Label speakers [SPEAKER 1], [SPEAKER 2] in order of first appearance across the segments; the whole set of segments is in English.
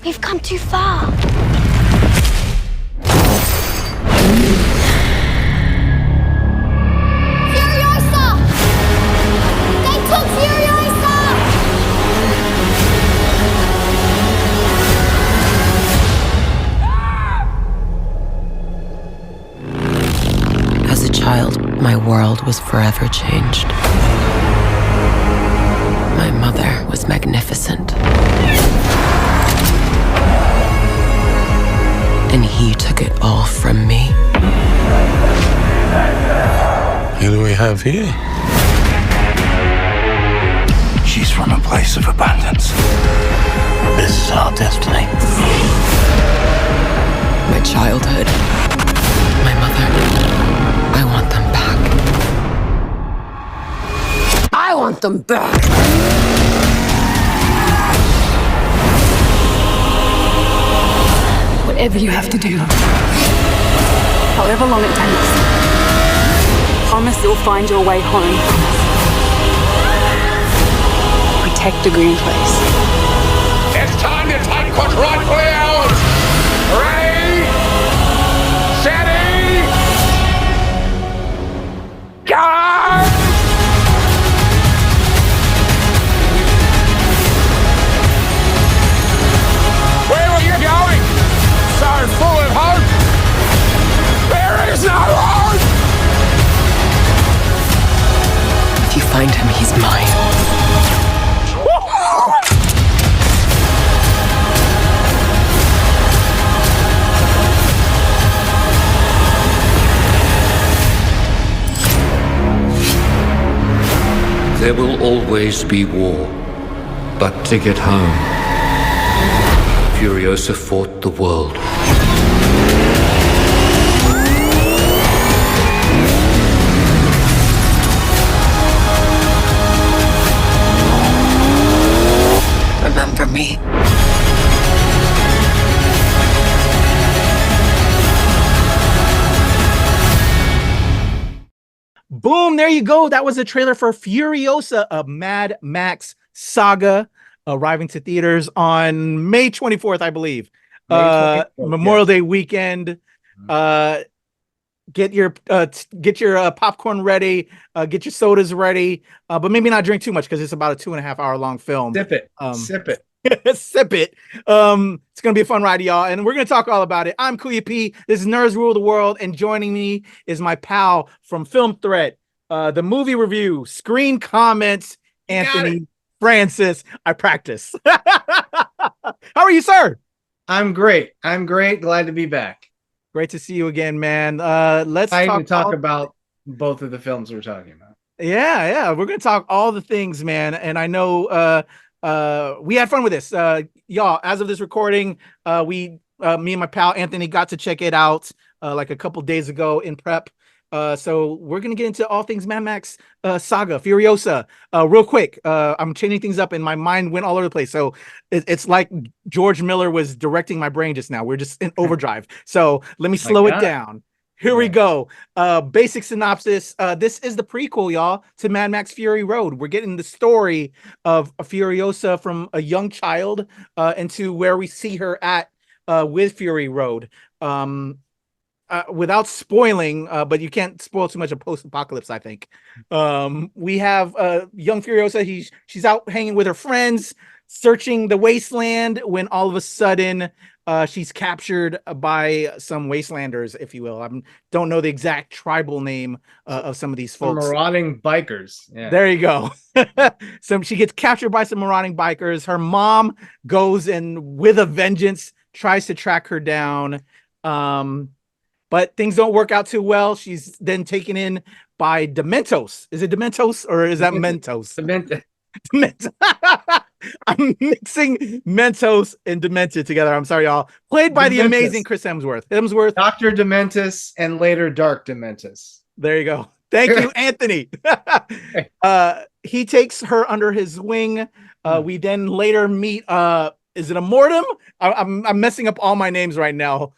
[SPEAKER 1] We've come too far. Furiosa! They took Furiosa!
[SPEAKER 2] As a child, my world was forever changed. My mother was magnificent. And he took it all from me.
[SPEAKER 3] Who do we have here?
[SPEAKER 4] She's from a place of abundance. This is our destiny.
[SPEAKER 2] My childhood, my mother, I want them back. I want them back!
[SPEAKER 5] Whatever you have to do, however long it takes, promise you'll find your way home. Protect the green place.
[SPEAKER 6] It's time to take what's rightfully ours! Ready? Steady! Go! Where are you going? So full of hope! There is no hope!
[SPEAKER 2] If you find him, he's mine.
[SPEAKER 7] There will always be war, but to get home, Furiosa fought the world.
[SPEAKER 2] Remember me.
[SPEAKER 8] Boom, there you go. That was a trailer for Furiosa, a Mad Max Saga, arriving to theaters on May 24th, I believe. Memorial Day weekend. Get your popcorn ready, get your sodas ready, but maybe not drink too much because it's about a 2.5 hour long film.
[SPEAKER 9] Sip it. Sip it.
[SPEAKER 8] Sip it. It's gonna be a fun ride, y'all, and we're gonna talk all about it. I'm Kuya P. This is Nerds Rule the World, and joining me is my pal from Film Threat, the movie review, screen comments, Anthony Francis. I practice. How are you, sir?
[SPEAKER 9] I'm great. Glad to be back.
[SPEAKER 8] Great to see you again, man. Let's
[SPEAKER 9] talk about both of the films we're talking about.
[SPEAKER 8] Yeah. We're gonna talk all the things, man. And I know we had fun with this. Y'all, as of this recording, me and my pal Anthony got to check it out like a couple days ago in prep. So we're gonna get into all things Mad Max Saga, Furiosa. Real quick, I'm changing things up and my mind went all over the place. So it's like George Miller was directing my brain just now. We're just in overdrive. So let me slow it down. Here we go. Basic synopsis. This is the prequel, y'all, to Mad Max Fury Road. We're getting the story of Furiosa from a young child into where we see her at with Fury Road. Without spoiling, but you can't spoil too much of post-apocalypse, I think. We have young Furiosa. She's out hanging with her friends, searching the Wasteland, when all of a sudden she's captured by some Wastelanders, if you will. I don't know the exact tribal name of some of these folks.
[SPEAKER 9] Marauding bikers. Yeah.
[SPEAKER 8] There you go. So she gets captured by some marauding bikers. Her mom goes and, with a vengeance, tries to track her down. But things don't work out too well. She's then taken in by Dementos. Is it Dementos or is that Mentos? Dementos. I'm mixing Mentos and Demented together. I'm sorry, y'all. Played by the amazing Chris Hemsworth.
[SPEAKER 9] Dr. Dementus and later Dark Dementus.
[SPEAKER 8] There you go. Thank you, Anthony. He takes her under his wing. We then later meet, is it Immortan? I'm messing up all my names right now.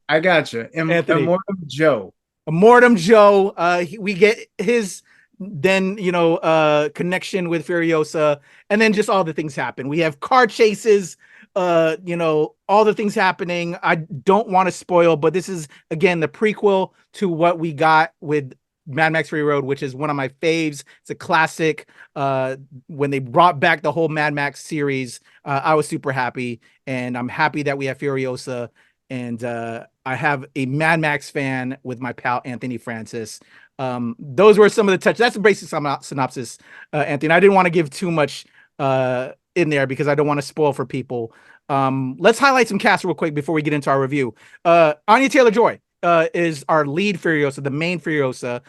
[SPEAKER 9] I gotcha. Immortan Joe.
[SPEAKER 8] Immortan Joe. We get his then, connection with Furiosa, and then just all the things happen. We have car chases. all the things happening. I don't want to spoil, but this is again the prequel to what we got with Mad Max Fury Road, which is one of my faves. It's a classic. When they brought back the whole Mad Max series, I was super happy, and I'm happy that we have Furiosa, and I have a Mad Max fan with my pal Anthony Francis. Those were some of the touch. That's the basic synopsis, Anthony. I didn't want to give too much in there because I don't want to spoil for people. Let's highlight some cast real quick before we get into our review. Anya Taylor-Joy is our lead Furiosa, the main Furiosa.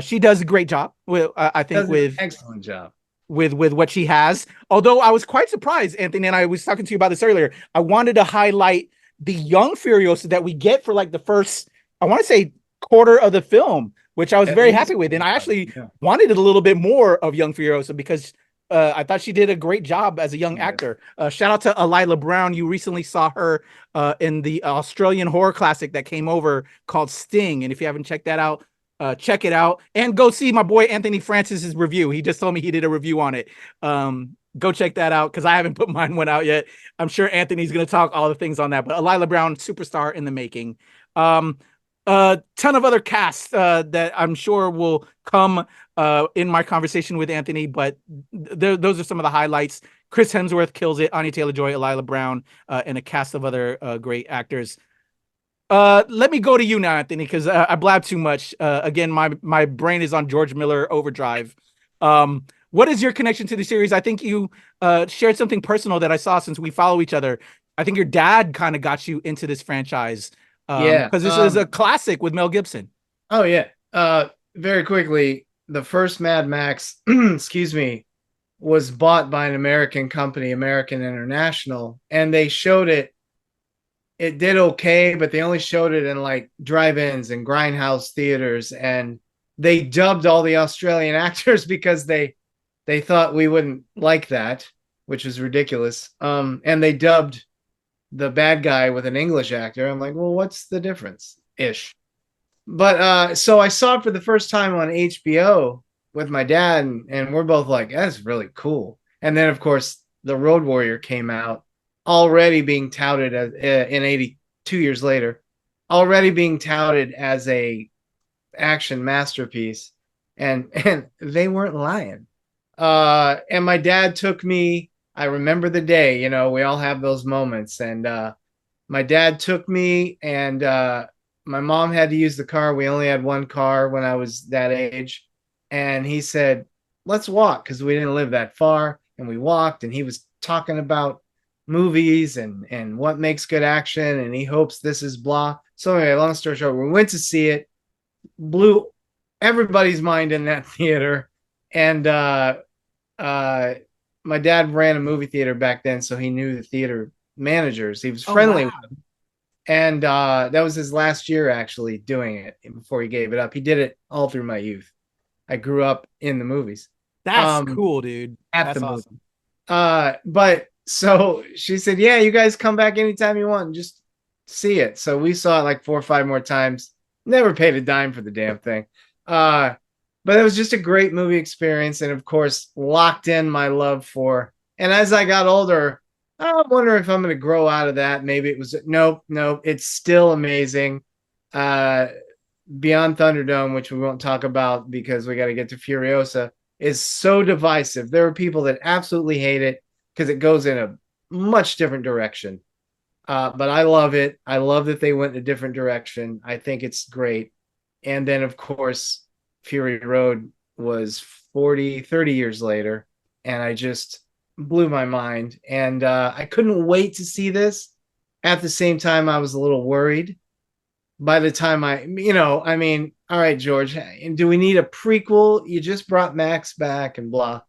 [SPEAKER 8] She does a great job. I think with
[SPEAKER 9] excellent job
[SPEAKER 8] with what she has. Although I was quite surprised, Anthony, and I was talking to you about this earlier. I wanted to highlight the young Furiosa that we get for like the first, I want to say, quarter of the film, which I was very happy with. And I actually wanted a little bit more of young Furiosa because I thought she did a great job as a young actor. Shout out to Alila Brown. You recently saw her in the Australian horror classic that came over called Sting. And if you haven't checked that out, check it out. And go see my boy Anthony Francis's review. He just told me he did a review on it. Go check that out because I haven't put mine one out yet. I'm sure Anthony's going to talk all the things on that. But Alila Brown, superstar in the making. A ton of other casts that I'm sure will come in my conversation with Anthony, but those are some of the highlights. Chris Hemsworth kills it, Anya Taylor-Joy, Alila Brown, and a cast of other great actors. Let me go to you now, Anthony, because I blab too much. Again, my brain is on George Miller overdrive. What is your connection to the series? I think you shared something personal that I saw since we follow each other. I think your dad kind of got you into this franchise. Because this is a classic with Mel Gibson.
[SPEAKER 9] Oh yeah. Very quickly, the first Mad Max, excuse me, was bought by an American company, American International, and they showed it. It did okay, but they only showed it in like drive-ins and grindhouse theaters, and they dubbed all the Australian actors because they thought we wouldn't like that, which is ridiculous. And they dubbed the bad guy with an English actor. I'm like, well, what's the difference ish? But so I saw it for the first time on HBO with my dad, and we're both like, that's really cool. And then of course the Road Warrior came out, already being touted as in 82 years later, already being touted as a action masterpiece, and they weren't lying. And my dad took me, I remember the day, we all have those moments. And my dad took me, and my mom had to use the car. We only had one car when I was that age. And he said, let's walk, because we didn't live that far. And we walked, and he was talking about movies and what makes good action. And he hopes this is blah. So anyway, long story short, we went to see it, blew everybody's mind in that theater. And my dad ran a movie theater back then, so he knew the theater managers. He was friendly with them. And that was his last year actually doing it before he gave it up. He did it all through my youth. I grew up in the movies.
[SPEAKER 8] That's cool, dude.
[SPEAKER 9] That's
[SPEAKER 8] awesome.
[SPEAKER 9] But so she said, yeah, you guys come back anytime you want and just see it. So we saw it like 4 or 5 more times. Never paid a dime for the damn thing. But it was just a great movie experience, and of course, locked in my love for. And as I got older, I wonder if I'm going to grow out of that. Maybe it was nope. It's still amazing. Beyond Thunderdome, which we won't talk about because we got to get to Furiosa, is so divisive. There are people that absolutely hate it because it goes in a much different direction. But I love it. I love that they went in a different direction. I think it's great. And then, of course, Fury Road was 30 years later, and I just blew my mind. And I couldn't wait to see this. At the same time, I was a little worried. By the time all right, George, do we need a prequel? You just brought Max back and blah.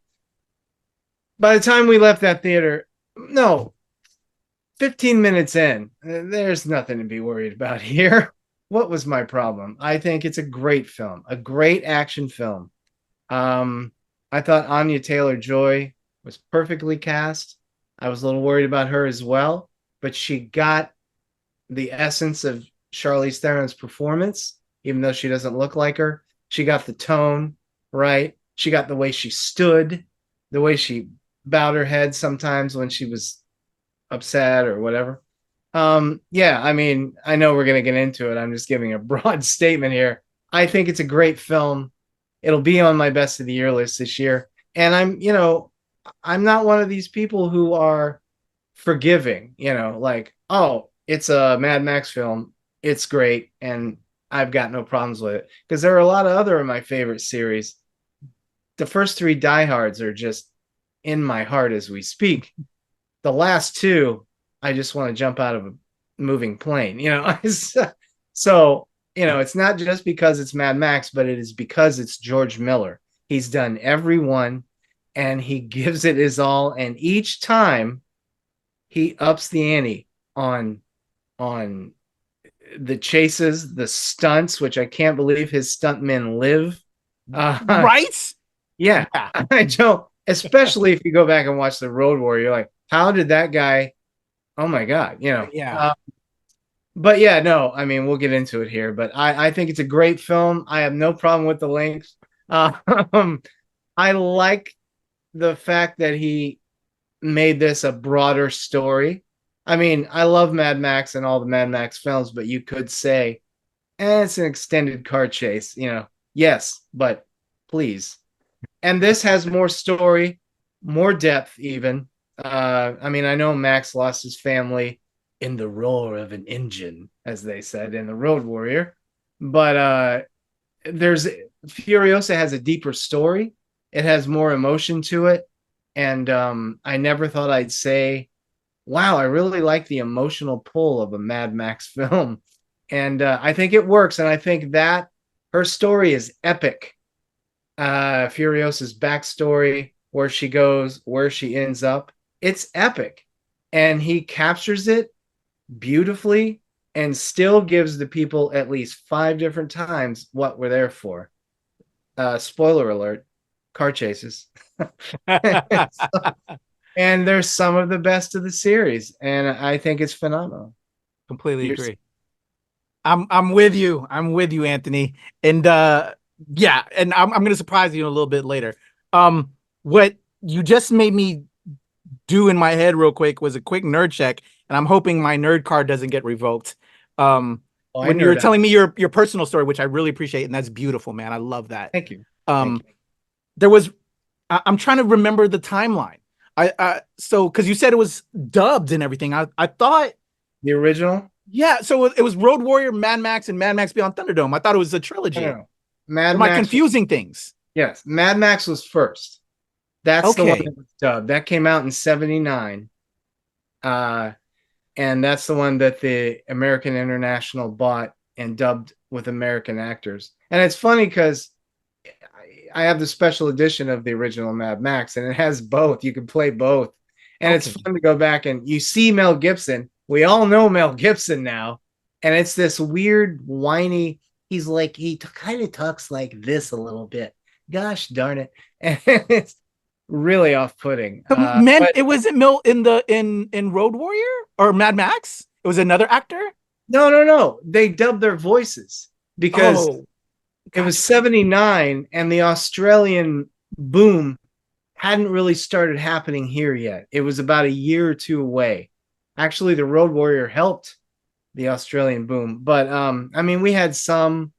[SPEAKER 9] By the time we left that theater, no, 15 minutes in, there's nothing to be worried about here. What was my problem? I think it's a great film, a great action film. I thought Anya Taylor-Joy was perfectly cast. I was a little worried about her as well, but she got the essence of Charlize Theron's performance, even though she doesn't look like her. She got the tone right. She got the way she stood, the way she bowed her head sometimes when she was upset or whatever. Yeah, I mean, I know we're gonna get into it. I'm just giving a broad statement here. I think it's a great film. It'll be on my best of the year list this year. And I'm not one of these people who are forgiving, like, oh, it's a Mad Max film. It's great. And I've got no problems with it. Because there are a lot of other of my favorite series. The first three diehards are just in my heart as we speak. The last two, I just want to jump out of a moving plane, So, it's not just because it's Mad Max, but it is because it's George Miller. He's done every one and he gives it his all. And each time he ups the ante on the chases, the stunts, which I can't believe his stuntmen live.
[SPEAKER 8] Right?
[SPEAKER 9] Yeah. I don't, especially if you go back and watch the Road Warrior, you're like, how did that guy? Oh my God,
[SPEAKER 8] Yeah.
[SPEAKER 9] But yeah, no, I mean, we'll get into it here, but I think it's a great film. I have no problem with the length. I like the fact that he made this a broader story. I mean, I love Mad Max and all the Mad Max films, but you could say, it's an extended car chase, yes, but please. And this has more story, more depth even. I mean, I know Max lost his family in the roar of an engine, as they said in the Road Warrior, but Furiosa has a deeper story. It has more emotion to it, and I never thought I'd say, wow, I really like the emotional pull of a Mad Max film, and I think it works, and I think that her story is epic. Furiosa's backstory, where she goes, where she ends up, it's epic, and he captures it beautifully and still gives the people at least 5 different times what we're there for. Spoiler alert, car chases. And there's some of the best of the series, and I think it's phenomenal.
[SPEAKER 8] Completely agree. I'm with you. I'm with you, Anthony. And yeah, and I'm gonna surprise you a little bit later. What you just made me do in my head real quick was a quick nerd check, and I'm hoping my nerd card doesn't get revoked. When you were telling me your personal story, which I really appreciate, and that's beautiful, man. I love that.
[SPEAKER 9] Thank you.
[SPEAKER 8] There was, I'm trying to remember the timeline. So because you said it was dubbed and everything, I thought
[SPEAKER 9] the original.
[SPEAKER 8] Yeah, so it was Road Warrior, Mad Max, and Mad Max Beyond Thunderdome. I thought it was a trilogy.
[SPEAKER 9] No.
[SPEAKER 8] Am I confusing things?
[SPEAKER 9] Yes, Mad Max was first. That's the one that was dubbed. That came out in '79. And that's the one that the American International bought and dubbed with American actors. And it's funny because I have the special edition of the original Mad Max, and it has both. You can play both. And it's fun to go back and you see Mel Gibson. We all know Mel Gibson now. And it's this weird, whiny, he's like, he kind of talks like this a little bit. Gosh darn it. And it's really off-putting.
[SPEAKER 8] Man, it wasn't Mel in Road Warrior or Mad Max? It was another actor?
[SPEAKER 9] No. They dubbed their voices because it was '79 and the Australian boom hadn't really started happening here yet. It was about a year or two away. Actually, the Road Warrior helped the Australian boom. But I mean, we had some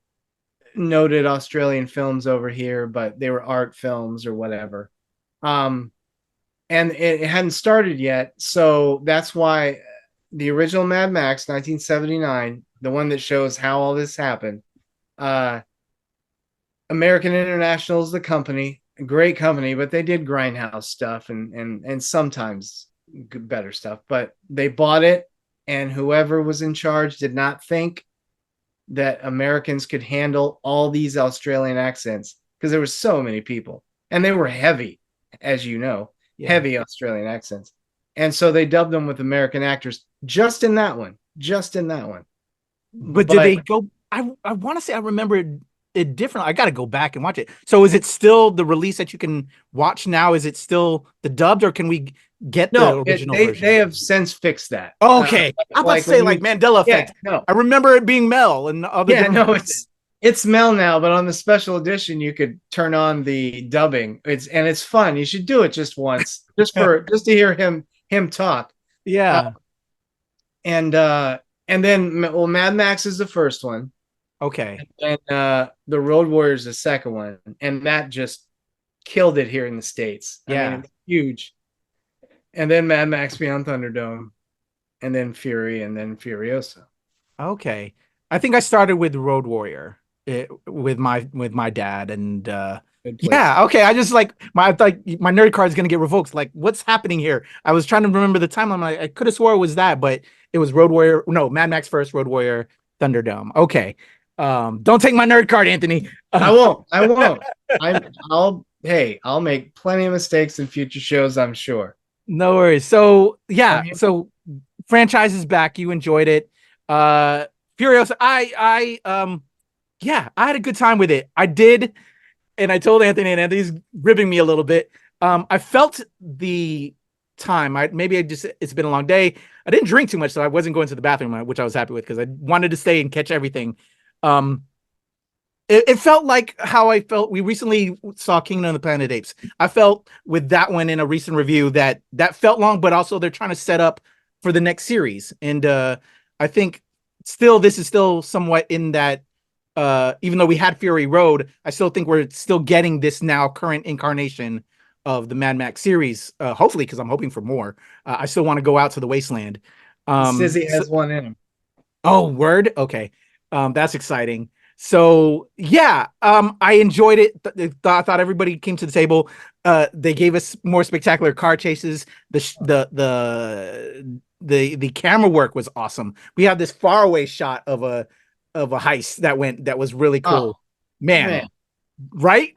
[SPEAKER 9] noted Australian films over here, but they were art films or whatever. And it hadn't started yet. So that's why the original Mad Max, 1979, the one that shows how all this happened, American International is the company, a great company, but they did grindhouse stuff and sometimes better stuff. But they bought it, and whoever was in charge did not think that Americans could handle all these Australian accents because there were so many people, and they were heavy, as you know, heavy Australian accents. And so they dubbed them with American actors just in that one.
[SPEAKER 8] But did they go? I want to say I remember it different. I got to go back and watch it. So is it still the release that you can watch now? Is it still the dubbed, or can we get the original version?
[SPEAKER 9] They have since fixed that.
[SPEAKER 8] Okay. I was about to say like Mandela effect.
[SPEAKER 9] Yeah, no.
[SPEAKER 8] I remember it being Mel and other.
[SPEAKER 9] Yeah, no, it's Mel now, but on the special edition you could turn on the dubbing. It's fun. You should do it just once, just to hear him talk.
[SPEAKER 8] Yeah.
[SPEAKER 9] And then well, Mad Max is the first one,
[SPEAKER 8] Okay.
[SPEAKER 9] and the Road Warrior is the second one, and that just killed it here in the States. I mean,
[SPEAKER 8] Yeah.
[SPEAKER 9] it was huge. And then Mad Max Beyond Thunderdome, and then Fury, and then Furiosa.
[SPEAKER 8] Okay. I think I started with Road Warrior with my dad and
[SPEAKER 9] Good place.
[SPEAKER 8] yeah, okay. I just like my nerd card is gonna get revoked. Like, what's happening here? I was trying to remember the timeline. Like, I could have swore it was that, but it was Road Warrior. No, Mad Max first, Road Warrior, Thunderdome. Okay. Don't take my nerd card, Anthony.
[SPEAKER 9] I won't. I won't. I'll make plenty of mistakes in future shows, I'm sure.
[SPEAKER 8] No worries. So yeah,
[SPEAKER 9] I'm here.
[SPEAKER 8] so franchise is back. You enjoyed it. Furiosa. Yeah, I had a good time with it. I did, and I told Anthony, and Anthony's ribbing me a little bit. I felt the time. It's been a long day. I didn't drink too much, so I wasn't going to the bathroom, which I was happy with because I wanted to stay and catch everything. It felt like how I felt. We recently saw Kingdom of the Planet of the Apes. I felt with that one in a recent review that felt long, but also they're trying to set up for the next series. And I think this is still somewhat in that, even though we had Fury Road, I still think we're still getting this now current incarnation of the Mad Max series. Hopefully, because I'm hoping for more. I still want to go out to the Wasteland.
[SPEAKER 9] Sizzy has one in him.
[SPEAKER 8] Oh, word. Okay. That's exciting. So yeah, I enjoyed it. I thought everybody came to the table. They gave us more spectacular car chases. The camera work was awesome. We have this faraway shot of a heist that was really cool. Man, right?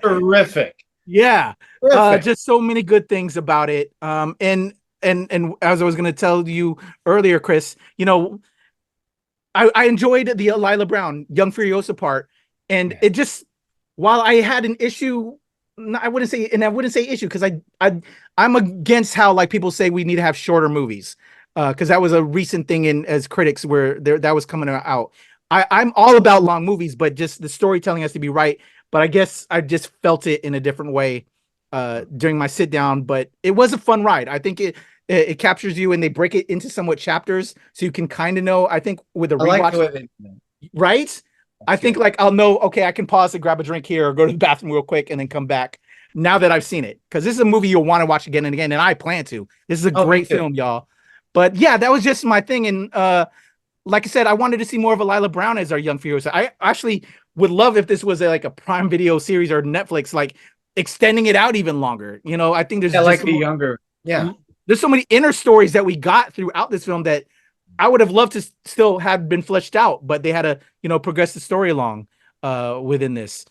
[SPEAKER 9] Terrific.
[SPEAKER 8] Yeah.
[SPEAKER 9] Terrific.
[SPEAKER 8] Just so many good things about it. And as I was going to tell you earlier, Chris, I enjoyed the Lila Brown, Young Furiosa part, and it just, while I had an issue, I wouldn't say issue because I'm against how like people say we need to have shorter movies, because that was a recent thing as critics where that was coming out. I'm all about long movies, but just the storytelling has to be right. But I guess I just felt it in a different way during my sit down. But it was a fun ride. I think it captures you, and they break it into somewhat chapters, so you can kind of know. I think with a rewatch, right? I think like I'll know. Okay, I can pause to grab a drink here, or go to the bathroom real quick, and then come back. Now that I've seen it, because this is a movie you'll want to watch again and again, and I plan to. This is a great film, y'all. But yeah, that was just my thing, and like I said, I wanted to see more of a Lila Brown as our Young Furiosa. I actually would love if this was like a Prime Video series or Netflix, like extending it out even longer. I think there's
[SPEAKER 9] like a younger,
[SPEAKER 8] there's so many inner stories that we got throughout this film that I would have loved to still have been fleshed out, but they had to, progress the story along within this.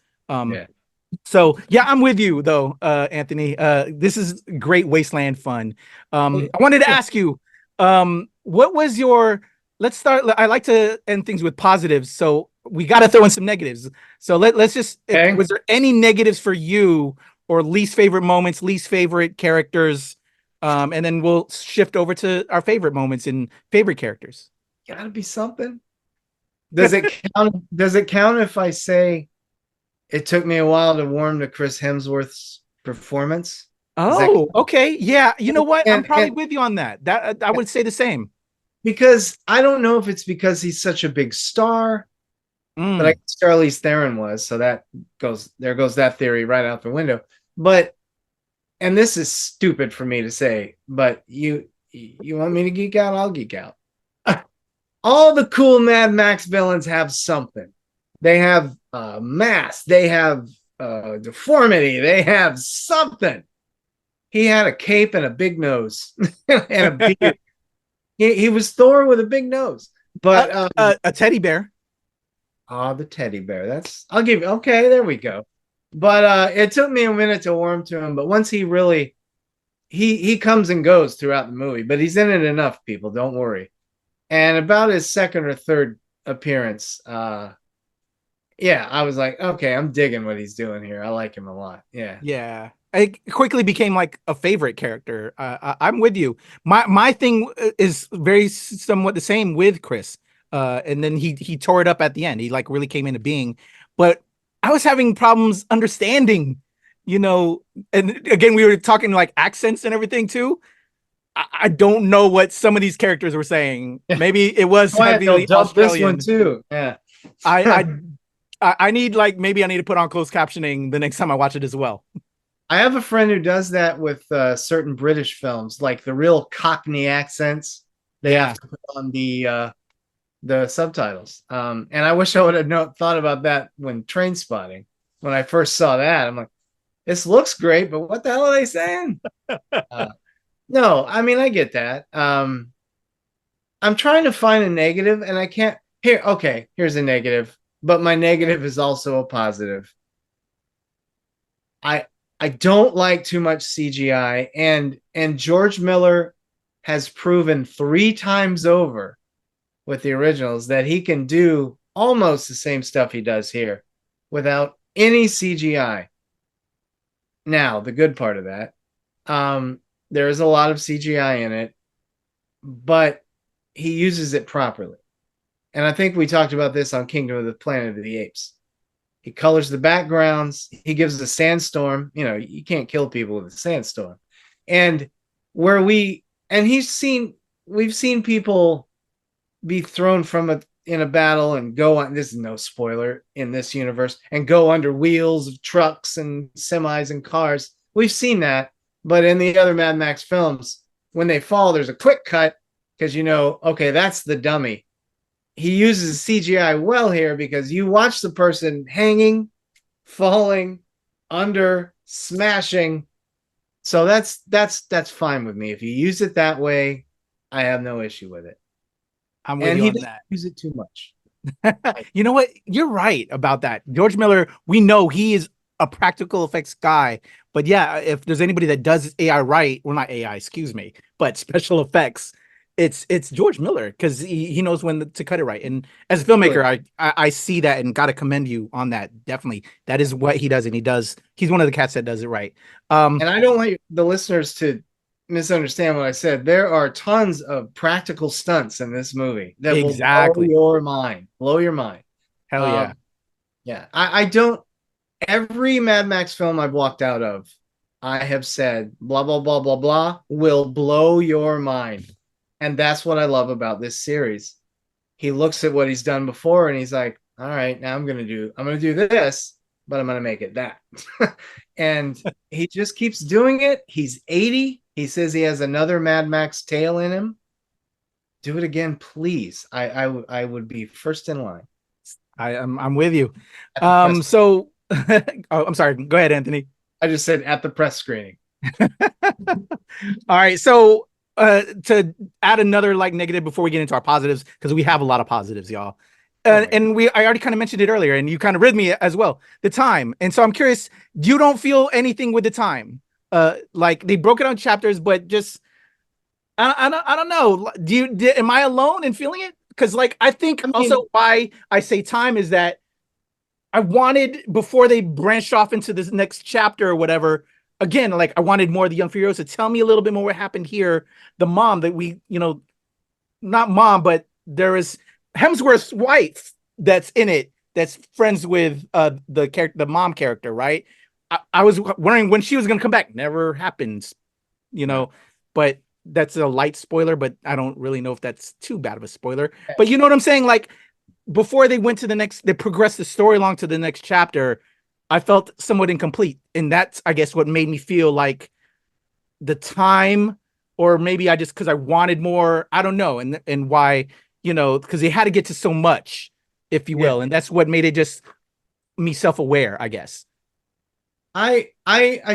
[SPEAKER 8] So yeah, I'm with you though, Anthony. This is great Wasteland fun. I wanted to ask you, what was your, let's start. I like to end things with positives. So we got to throw in some negatives. So let's just, was there any negatives for you or least favorite moments, least favorite characters? And then we'll shift over to our favorite moments and favorite characters.
[SPEAKER 9] Gotta be something. Does it count? Does it count if I say it took me a while to warm to Chris Hemsworth's performance?
[SPEAKER 8] Oh, okay. Yeah. You know what? I'm probably with you on that. That I would say the same.
[SPEAKER 9] Because I don't know if it's because he's such a big star, but I guess Charlize Theron was, so there goes that theory right out the window. But, and this is stupid for me to say, but you want me to geek out? I'll geek out. All the cool Mad Max villains have something. They have mass. They have deformity. They have something. He had a cape and a big nose and a beard. He was Thor with a big nose, but
[SPEAKER 8] a teddy bear.
[SPEAKER 9] Oh, the teddy bear. I'll give you. Okay, there we go. But it took me a minute to warm to him. But once he really, he comes and goes throughout the movie. But he's in it enough, people. Don't worry. And about his second or third appearance, yeah, I was like, okay, I'm digging what he's doing here. I like him a lot. Yeah.
[SPEAKER 8] It quickly became like a favorite character. I'm with you. My thing is very somewhat the same with Chris. And then he tore it up at the end. He like really came into being. But I was having problems understanding, and again, we were talking like accents and everything too. I don't know what some of these characters were saying. Maybe it was
[SPEAKER 9] Why they'll
[SPEAKER 8] heavily
[SPEAKER 9] dub this
[SPEAKER 8] Australian.
[SPEAKER 9] one too. Yeah.
[SPEAKER 8] I need like maybe I need to put on closed captioning the next time I watch it as well.
[SPEAKER 9] I have a friend who does that with certain British films, like the real Cockney accents. They have to put on the subtitles. And I wish I would have thought about that when Train Spotting. When I first saw that, I'm like, this looks great, but what the hell are they saying? No, I mean I get that. I'm trying to find a negative, and I can't. Here, okay, here's a negative, but my negative is also a positive. I don't like too much CGI, and George Miller has proven 3 times over with the originals that he can do almost the same stuff he does here without any CGI. Now, the good part of that, there is a lot of CGI in it, but he uses it properly. And I think we talked about this on Kingdom of the Planet of the Apes. He colors the backgrounds. He gives a sandstorm. You know, you can't kill people with a sandstorm. And we've seen people be thrown in a battle and go on. This is no spoiler in this universe, and go under wheels of trucks and semis and cars. We've seen that, but in the other Mad Max films, when they fall, there's a quick cut because okay, that's the dummy. He uses CGI well here because you watch the person hanging, falling, under, smashing. So that's fine with me. If you use it that way, I have no issue with it.
[SPEAKER 8] I'm with you on that.
[SPEAKER 9] Use it too much.
[SPEAKER 8] You know what? You're right about that. George Miller, we know he is a practical effects guy, but yeah, if there's anybody that does AI right, well, not AI, excuse me, but special effects, it's George Miller, because he knows when to cut it right. And as a filmmaker, I see that and got to commend you on that. Definitely, that is what he does, and he's one of the cats that does it right.
[SPEAKER 9] And I don't want the listeners to misunderstand what I said. There are tons of practical stunts in this movie that will blow your mind. Blow your mind.
[SPEAKER 8] Hell yeah.
[SPEAKER 9] Yeah. I don't. Every Mad Max film I've walked out of, I have said blah blah blah blah blah will blow your mind. And that's what I love about this series. He looks at what he's done before and he's like, all right, now I'm going to do this, but I'm going to make it that. And he just keeps doing it. He's 80. He says he has another Mad Max tale in him. Do it again, please. I would be first in line.
[SPEAKER 8] I'm with you. So I'm sorry. Go ahead, Anthony.
[SPEAKER 9] I just said at the press screening.
[SPEAKER 8] All right. So to add another like negative before we get into our positives, because we have a lot of positives, y'all. And I already kind of mentioned it earlier, and you kind of read me as well. The time, and so I'm curious. You don't feel anything with the time? Like they broke it on chapters, but just I don't know. Am I alone in feeling it? Because like I think also why I say time is that I wanted, before they branched off into this next chapter or whatever. Again, like I wanted more of the young Furiosa. Tell me a little bit more what happened here. The mom that not mom, but there is Hemsworth's wife that's in it, that's friends with the mom character, right? I was wondering when she was gonna come back. Never happens, but that's a light spoiler, but I don't really know if that's too bad of a spoiler. But you know what I'm saying? Like before they went to they progressed the story along to the next chapter, I felt somewhat incomplete. And that's, I guess, what made me feel like the time, or maybe I just, because I wanted more, I don't know. And why, because they had to get to so much, if you will. And that's what made it just me self-aware, I guess.
[SPEAKER 9] I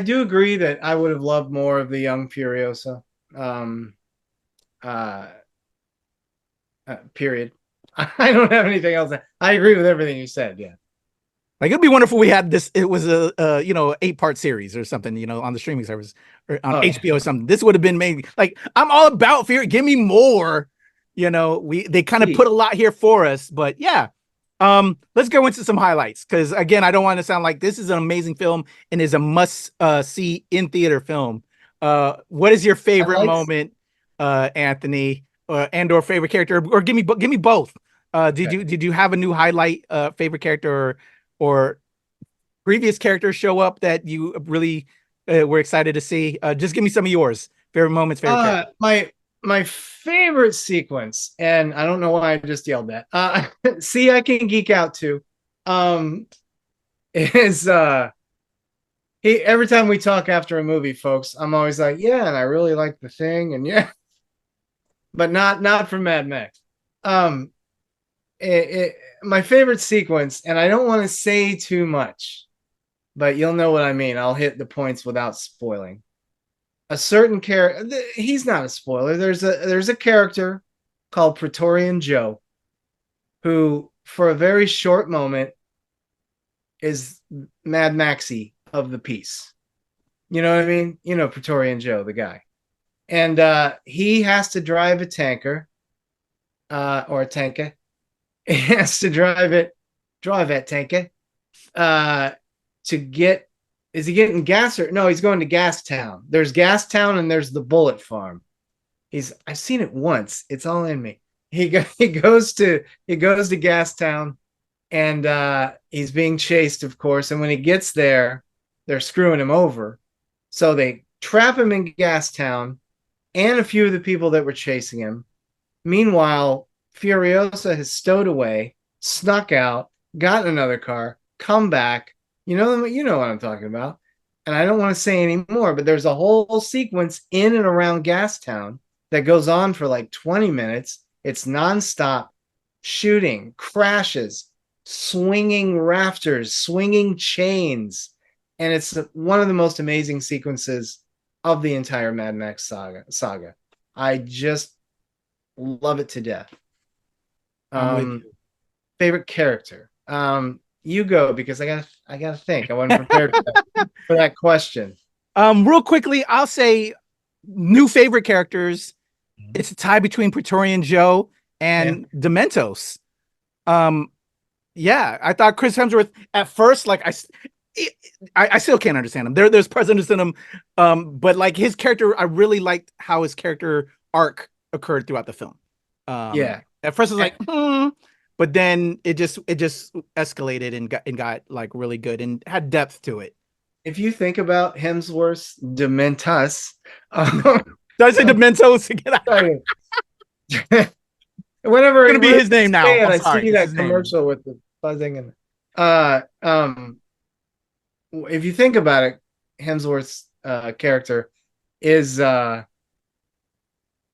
[SPEAKER 9] do agree that I would have loved more of the young Furiosa. Period. I don't have anything else. I agree with everything you said. Yeah.
[SPEAKER 8] Like it'd be wonderful we had this. It was a 8-part series or something, on the streaming service or on HBO or something. This would have been maybe like, I'm all about fear. Give me more. They kind of put a lot here for us, but yeah. Let's go into some highlights, because again, I don't want to sound like this is an amazing film and is a must see in theater film. What is your favorite moment, Anthony, or favorite character, or give me both? Did you have a new highlight, favorite character or previous characters show up that you really were excited to see? Just give me some of yours, Favorite moments, favorite character.
[SPEAKER 9] My favorite sequence, and I don't know why I just yelled that. See, I can geek out too. Is every time we talk after a movie, folks, I'm always like, yeah, and I really like the thing, and yeah, but not from Mad Max. My favorite sequence, and I don't want to say too much, but you'll know what I mean. I'll hit the points without spoiling. A certain character, he's not a spoiler. There's a character called Praetorian Joe, who for a very short moment is Mad Maxy of the piece. You know what I mean? You know Praetorian Joe, the guy. And he has to drive a tanker, or a tanker. He has to drive that tanker to get. Is he getting gas or no? He's going to Gas Town. There's Gas Town and there's the Bullet Farm. I've seen it once. It's all in me. He goes to Gas Town, and he's being chased, of course. And when he gets there, they're screwing him over. So they trap him in Gas Town and a few of the people that were chasing him. Meanwhile, Furiosa has stowed away, snuck out, got in another car, come back. You know what I'm talking about. And I don't want to say any more, but there's a whole sequence in and around Gastown that goes on for like 20 minutes. It's nonstop shooting, crashes, swinging rafters, swinging chains. And it's one of the most amazing sequences of the entire Mad Max saga. I just love it to death. Favorite character. You go, because I gotta think. I wasn't prepared for that question.
[SPEAKER 8] Real quickly, I'll say new favorite characters. It's a tie between Praetorian Joe and Dementus. Yeah, I thought Chris Hemsworth at first, like I still can't understand him. There's presence in him, but like his character, I really liked how his character arc occurred throughout the film. At first I was like, but then it just escalated and got like really good and had depth to it.
[SPEAKER 9] If you think about Hemsworth's Dementus,
[SPEAKER 8] does it Dementos again?
[SPEAKER 9] Whenever
[SPEAKER 8] it's gonna be his name now.
[SPEAKER 9] I see that commercial with the buzzing and if you think about it, Hemsworth's character is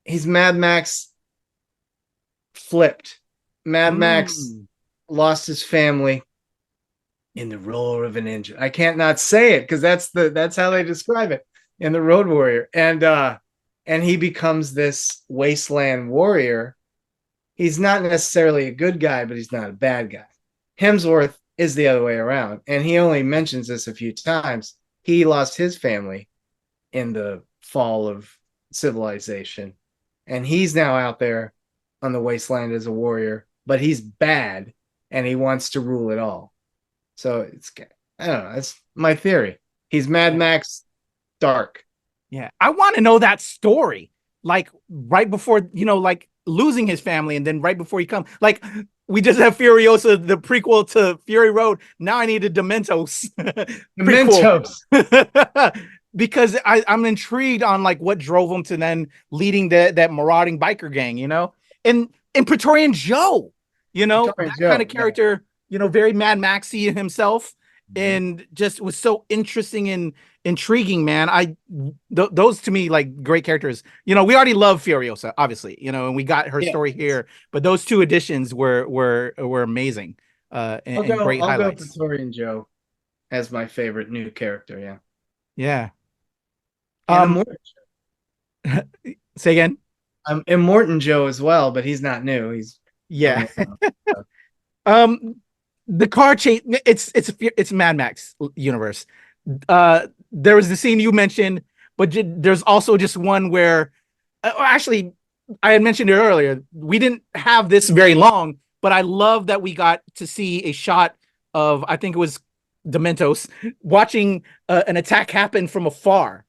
[SPEAKER 9] he's Mad Max flipped. Mad Max lost his family in the roar of an engine. I can't not say it because that's how they describe it in the Road Warrior. And he becomes this wasteland warrior. He's not necessarily a good guy, but he's not a bad guy. Hemsworth is the other way around, and he only mentions this a few times. He lost his family in the fall of civilization, and he's now out there on the wasteland as a warrior, but he's bad and he wants to rule it all. So I don't know, that's my theory. He's Mad Max dark.
[SPEAKER 8] Yeah, I want to know that story, like right before, like losing his family, and then right before he comes, like we just have Furiosa, the prequel to Fury Road. Now I need a Dementos. Because I'm intrigued on like what drove him to then leading that marauding biker gang, and Praetorian Joe, kind of character, very Mad Maxy himself, and just was so interesting and intriguing, man. Those to me, like, great characters. We already love Furiosa, obviously, and we got her story here, but those two additions were amazing. And great highlights.
[SPEAKER 9] I'll go Praetorian Joe as my favorite new character.
[SPEAKER 8] Yeah. Say again.
[SPEAKER 9] Immortan Joe as well, but he's not new. He's
[SPEAKER 8] the car chase. It's Mad Max universe. There was the scene you mentioned, but there's also just one where, actually, I had mentioned it earlier. We didn't have this very long, but I love that we got to see a shot of, I think it was Dementos, watching an attack happen from afar,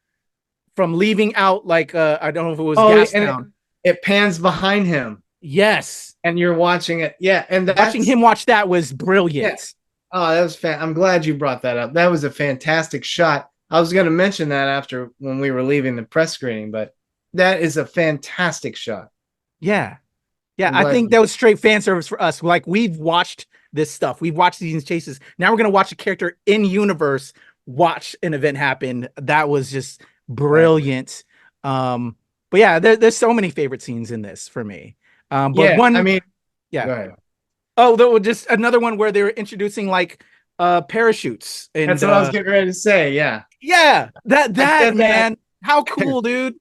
[SPEAKER 8] from leaving out, like, I don't know if it was Gastown.
[SPEAKER 9] It pans behind him.
[SPEAKER 8] Yes.
[SPEAKER 9] And you're watching it. Yeah. And
[SPEAKER 8] watching him watch that was brilliant.
[SPEAKER 9] Yes. Oh, that was I'm glad you brought that up. That was a fantastic shot. I was going to mention that after when we were leaving the press screening, but that is a fantastic shot.
[SPEAKER 8] Yeah. Yeah,
[SPEAKER 9] I'm
[SPEAKER 8] I
[SPEAKER 9] glad
[SPEAKER 8] think that was straight fan service for us. Like, we've watched this stuff. We've watched these chases. Now we're gonna watch a character in universe watch an event happen. That was just brilliant. But yeah, there's so many favorite scenes in this for me. But
[SPEAKER 9] Yeah,
[SPEAKER 8] one,
[SPEAKER 9] I mean,
[SPEAKER 8] yeah.
[SPEAKER 9] go ahead.
[SPEAKER 8] Oh, there was just another one where they were introducing like parachutes. And
[SPEAKER 9] That's what I was getting ready to say. Yeah.
[SPEAKER 8] yeah, that
[SPEAKER 9] said
[SPEAKER 8] man, how cool, dude.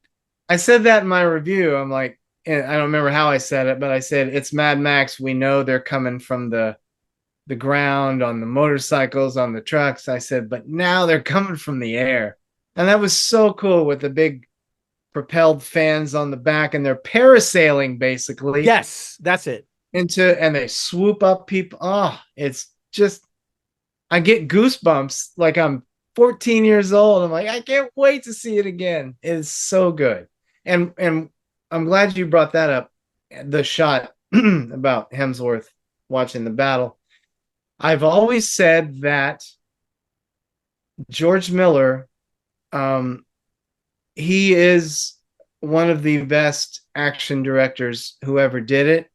[SPEAKER 9] I said that in my review. I'm like, and I don't remember how I said it, but I said it's Mad Max. We know they're coming from the ground on the motorcycles, on the trucks. I said, but now they're coming from the air. And that was so cool with the big propelled fans on the back, and they're parasailing basically.
[SPEAKER 8] Yes, that's it.
[SPEAKER 9] And they swoop up people. Oh, it's just, I get goosebumps like I'm 14 years old. I'm like, I can't wait to see it again. It's so good. And I'm glad you brought that up. The shot about Hemsworth watching the battle. I've always said that George Miller, he is one of the best action directors who ever did it.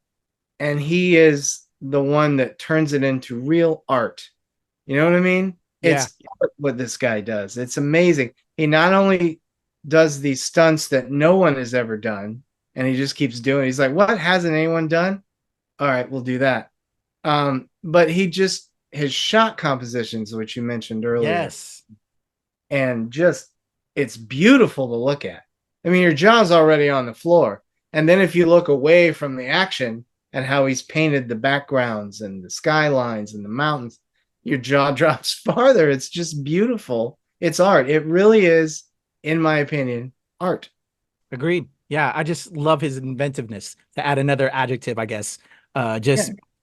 [SPEAKER 9] And he is the one that turns it into real art. You know what I mean?
[SPEAKER 8] Yeah.
[SPEAKER 9] It's what this guy does. It's amazing. He not only does these stunts that no one has ever done, and he just keeps doing it. He's like, what hasn't anyone done? All right, we'll do that. But his shot compositions, which you mentioned earlier.
[SPEAKER 8] Yes.
[SPEAKER 9] And just, it's beautiful to look at. I mean, your jaw's already on the floor. And then if you look away from the action and how he's painted the backgrounds and the skylines and the mountains, your jaw drops farther. It's just beautiful. It's art. It really is, in my opinion, art.
[SPEAKER 8] Agreed. Yeah, I just love his inventiveness, to add another adjective, I guess.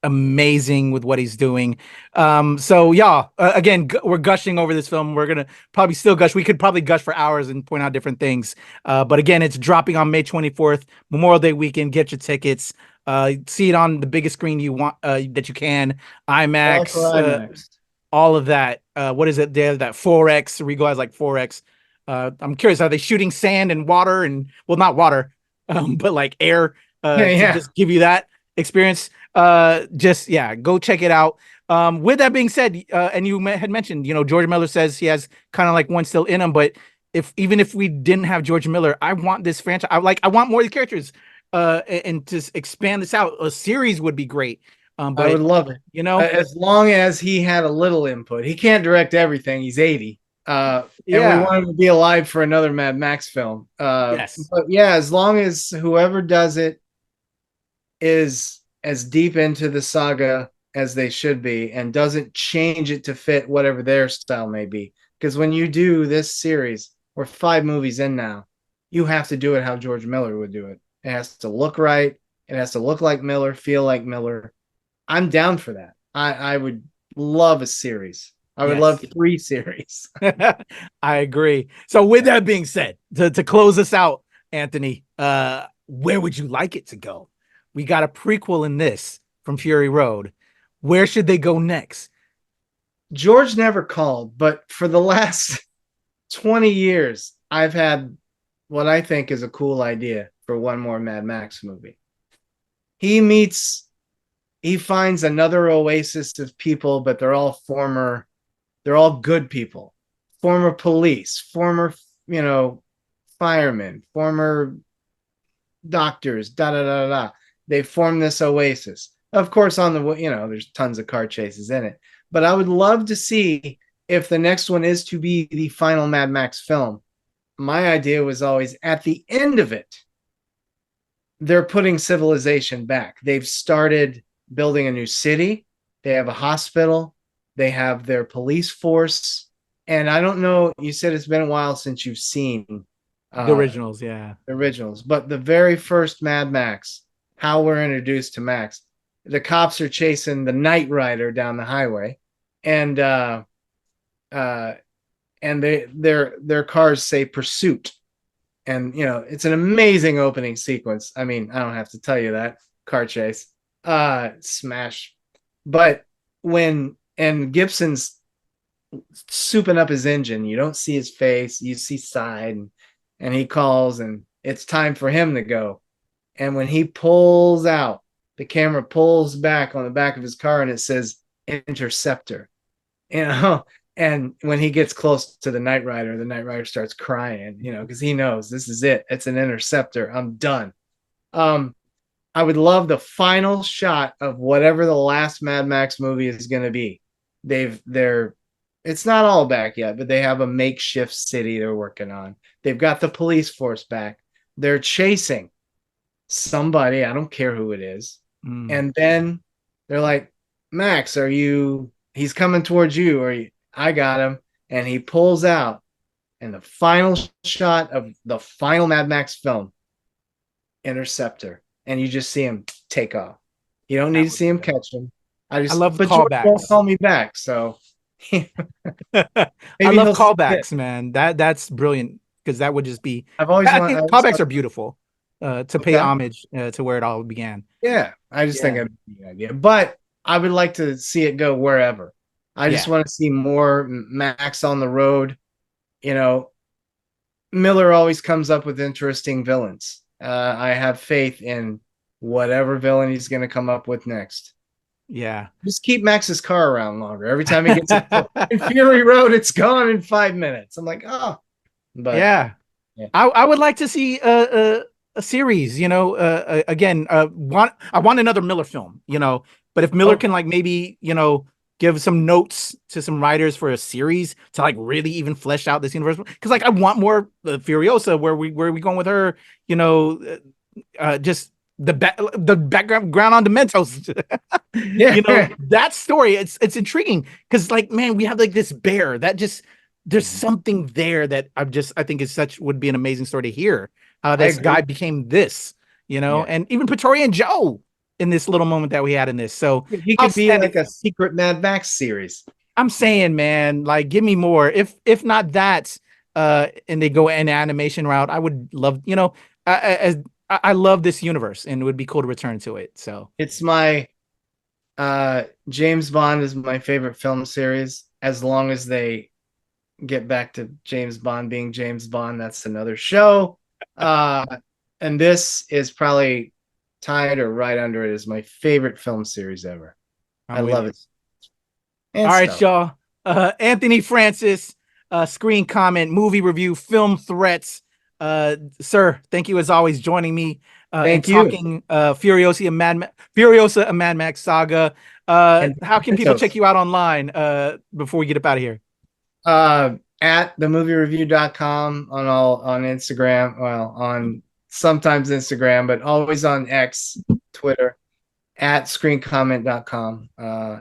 [SPEAKER 8] Amazing with what he's doing. So y'all, again, we're gushing over this film. We're gonna probably still gush. We could probably gush for hours and point out different things. But again, it's dropping on May 24th, Memorial Day weekend. Get your tickets. See it on the biggest screen you want, that you can. IMAX, all of that. What is it there? That 4X. Regal has like 4X. I'm curious, are they shooting sand and water and, well, not water, but like air, to just give you that experience? Go check it out. With that being said, and you had mentioned, George Miller says he has kind of like one still in him, but even if we didn't have George Miller, I want this franchise. I want more of the characters, and to expand this out. A series would be great. But
[SPEAKER 9] I would love it. As long as he had a little input. He can't direct everything. He's 80. And we want him to be alive for another Mad Max film.
[SPEAKER 8] Yes.
[SPEAKER 9] But yeah, as long as whoever does it is as deep into the saga as they should be and doesn't change it to fit whatever their style may be. Because when you do this series, we're 5 movies in now, you have to do it how George Miller would do it. It has to look right. It has to look like Miller, feel like Miller. I'm down for that. I would love a series. I would love 3 series.
[SPEAKER 8] I agree. So with that being said, to close us out, Anthony, where would you like it to go? We got a prequel in this from Fury Road. Where should they go next?
[SPEAKER 9] George never called, but for the last 20 years, I've had what I think is a cool idea for one more Mad Max movie. He finds another oasis of people, but they're all good people, former police, former, firemen, former doctors, They form this oasis. Of course, on the, there's tons of car chases in it, but I would love to see if the next one is to be the final Mad Max film. My idea was always at the end of it, they're putting civilization back. They've started building a new city. They have a hospital. They have their police force. And I don't know, you said it's been a while since you've seen
[SPEAKER 8] the originals. Yeah.
[SPEAKER 9] The originals. But the very first Mad Max, how we're introduced to Max, the cops are chasing the Knight Rider down the highway. And their cars say pursuit. And, it's an amazing opening sequence. I mean, I don't have to tell you that. Car chase. Smash. But and Gibson's souping up his engine, you don't see his face, you see side, and he calls, and it's time for him to go. And when he pulls out, the camera pulls back on the back of his car and it says Interceptor. And when he gets close to the Knight Rider starts crying, because he knows this is it. It's an Interceptor. I'm done. I would love the final shot of whatever the last Mad Max movie is going to be. It's not all back yet, but they have a makeshift city they're working on. They've got the police force back. They're chasing somebody. I don't care who it is. And then they're like, Max, he's coming towards you, I got him. And he pulls out, and the final shot of the final Mad Max film, Interceptor. And you just see him take off. You don't need to see him catch him. I
[SPEAKER 8] love
[SPEAKER 9] but
[SPEAKER 8] callbacks.
[SPEAKER 9] George won't call me back, so
[SPEAKER 8] I love callbacks, man. That's brilliant, because that would just be. Callbacks are beautiful to pay homage to where it all began.
[SPEAKER 9] Yeah, I just think it'd be an idea, but I would like to see it go wherever. I just want to see more Max on the road. Miller always comes up with interesting villains. I have faith in whatever villain he's going to come up with next.
[SPEAKER 8] Yeah.
[SPEAKER 9] Just keep Max's car around longer. Every time he gets in Fury Road, it's gone in 5 minutes. I'm like, oh. But
[SPEAKER 8] yeah. I would like to see a series, again, I want another Miller film, but if Miller can maybe, give some notes to some writers for a series to really even flesh out this universe. Cause I want more Furiosa, where we going with her, just the background on Dementos. That story, it's intriguing. Cause man, we have this bear that there's something there that I think would be an amazing story to hear how this guy became this, and even Praetorian Joe in this little moment that we had in this. So
[SPEAKER 9] he could be like a secret Mad Max series.
[SPEAKER 8] I'm saying, man, give me more. If not that, and they go an animation route, I would love, I love this universe, and it would be cool to return to it. So
[SPEAKER 9] it's my James Bond is my favorite film series. As long as they get back to James Bond being James Bond, that's another show. And this is probably tied or right under it as my favorite film series ever. I love it.
[SPEAKER 8] All right, y'all. Anthony Francis, screen comment, movie review, film threats. Sir, thank you as always joining me.
[SPEAKER 9] Thank you.
[SPEAKER 8] Talking Furiosa and Mad Max Saga. How can people check you out online before we get up out of here?
[SPEAKER 9] At themoviereview.com on Instagram. Well, on sometimes Instagram, but always on X, Twitter, at screencomment.com,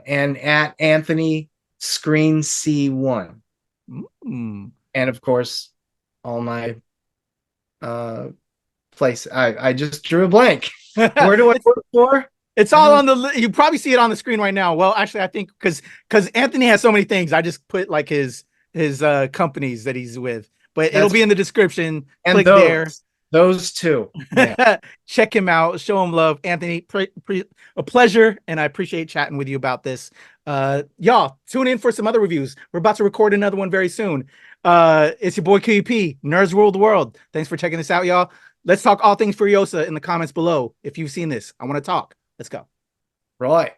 [SPEAKER 9] and at Anthony Screen C1. And of course, all my place. I just drew a blank. Where do I look for?
[SPEAKER 8] It's all on the. You probably see it on the screen right now. Well, actually, I think because Anthony has so many things, I just put his companies that he's with, but it'll be in the description.
[SPEAKER 9] And
[SPEAKER 8] click there.
[SPEAKER 9] Those two. Yeah.
[SPEAKER 8] Check him out. Show him love. Anthony, a pleasure. And I appreciate chatting with you about this. Y'all, tune in for some other reviews. We're about to record another one very soon. It's your boy QEP, Nerds Rule the World. Thanks for checking this out, y'all. Let's talk all things Furiosa in the comments below. If you've seen this, I want to talk. Let's go.
[SPEAKER 9] Right.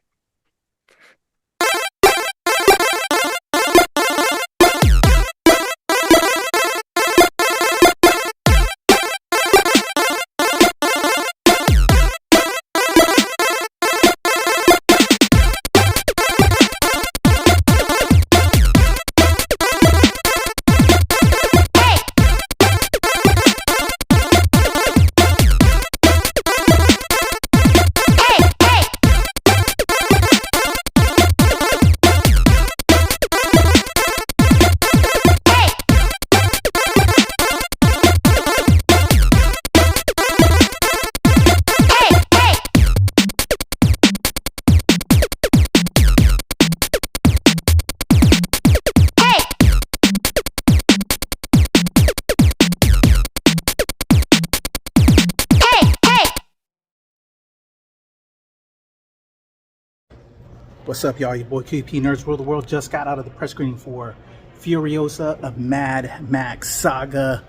[SPEAKER 8] What's up, y'all? Your boy QP Nerds Rule the World just got out of the press screening for Furiosa of Mad Max Saga.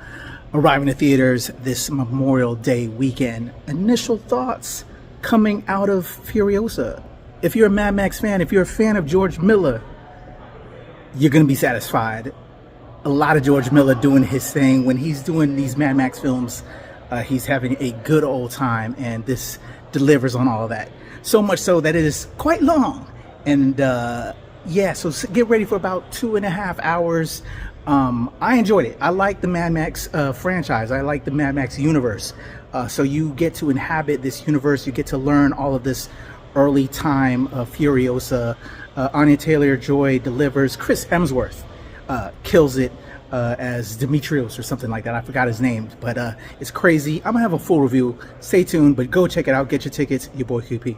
[SPEAKER 8] arriving to theaters this Memorial Day weekend. Initial thoughts coming out of Furiosa. If you're a Mad Max fan, if you're a fan of George Miller, you're going to be satisfied. A lot of George Miller doing his thing. When he's doing these Mad Max films, he's having a good old time, and this delivers on all of that. So much so that it is quite long. And yeah, so get ready for about 2.5 hours. I enjoyed it. I like the Mad Max franchise. I like the Mad Max universe. So you get to inhabit this universe. You get to learn all of this early time Furiosa. Anya Taylor-Joy delivers. Chris Hemsworth kills it as Demetrius or something like that. I forgot his name, but it's crazy. I'm gonna have a full review. Stay tuned, but go check it out. Get your tickets. Your boy QP.